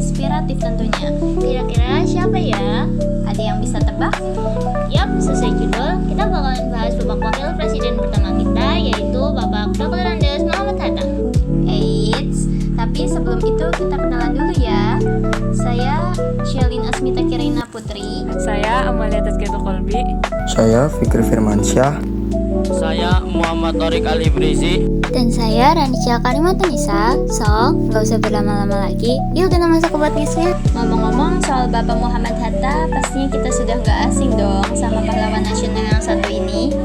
inspiratif tentunya. Kira-kira siapa ya? Ada yang bisa tebak? Yap, sesuai judul, kita bakalan bahas Bapak Wakil Presiden pertama kita, yaitu Bapak Dr. Andes Muhammad Hatta. Eits, tapi sebelum itu kita kenalan dulu ya. Saya Shelin Asmita Kirina Putri. Saya Amalia Tazkiyatu Kolbi. Saya Fikri Firmansyah. Saya Muhammad Torik Ali Brizi. Dan saya Ranisha Karimatunisa. So, gak usah berlama-lama lagi, yuk kita masuk ke podcastnya. Ngomong-ngomong soal Bapak Muhammad Hatta, pastinya kita sudah gak asing dong sama pahlawan nasional yang satu ini.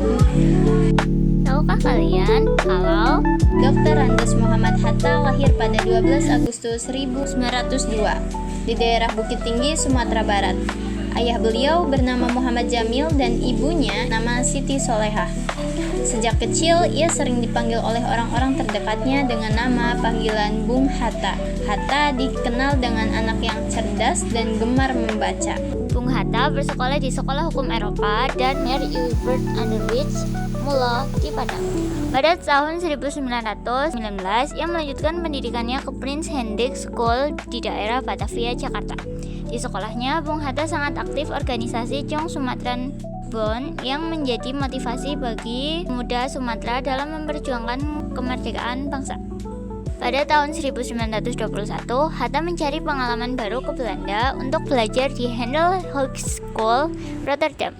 Tahukah kalian kalau Dr. Andes Muhammad Hatta lahir pada 12 Agustus 1902 di daerah Bukit Tinggi, Sumatera Barat. Ayah beliau bernama Muhammad Jamil dan ibunya nama Siti Solehah. Sejak kecil, ia sering dipanggil oleh orang-orang terdekatnya dengan nama panggilan Bung Hatta. Hatta dikenal dengan anak yang cerdas dan gemar membaca. Bung Hatta bersekolah di Sekolah Hukum Eropa dan Mary Wilbert Underwich Mula di Padang. Pada tahun 1919, ia melanjutkan pendidikannya ke Prince Hendrik School di daerah Batavia, Jakarta. Di sekolahnya, Bung Hatta sangat aktif organisasi Chong Sumatran Bond yang menjadi motivasi bagi pemuda Sumatera dalam memperjuangkan kemerdekaan bangsa. Pada tahun 1921, Hatta mencari pengalaman baru ke Belanda untuk belajar di Handel Hogeschool, Rotterdam.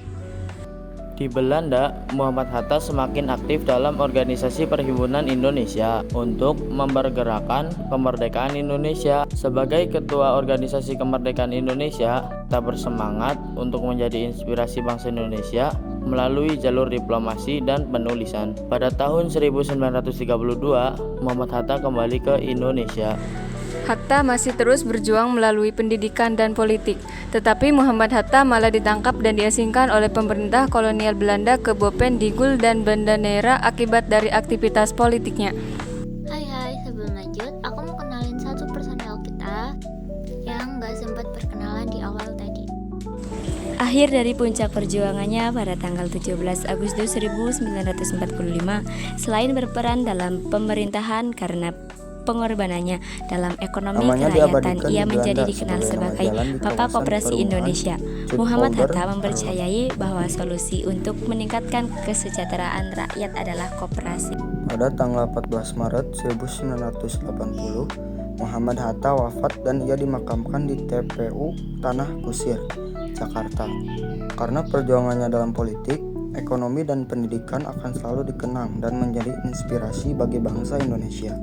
Di Belanda, Muhammad Hatta semakin aktif dalam organisasi Perhimpunan Indonesia untuk mempergerakkan kemerdekaan Indonesia. Sebagai ketua organisasi kemerdekaan Indonesia, Hatta bersemangat untuk menjadi inspirasi bangsa Indonesia melalui jalur diplomasi dan penulisan. Pada tahun 1932, Muhammad Hatta kembali ke Indonesia. Hatta masih terus berjuang melalui pendidikan dan politik, tetapi Muhammad Hatta malah ditangkap dan diasingkan oleh pemerintah kolonial Belanda ke Boven-Digul dan Banda Neira akibat dari aktivitas politiknya. Hai, sebelum lanjut, aku mau kenalin satu personel kita yang gak sempat perkenalan di awal tadi. Akhir dari puncak perjuangannya pada tanggal 17 Agustus 1945, selain berperan dalam pemerintahan karena pengorbanannya dalam ekonomi kerakyatan, ia menjadi dikenal sebagai Bapak Koperasi Indonesia. Muhammad Hatta mempercayai bahwa solusi untuk meningkatkan kesejahteraan rakyat adalah koperasi. Pada tanggal 14 Maret 1980, Muhammad Hatta wafat dan ia dimakamkan di TPU Tanah Kusir, Jakarta. Karena perjuangannya dalam politik, ekonomi dan pendidikan akan selalu dikenang dan menjadi inspirasi bagi bangsa Indonesia.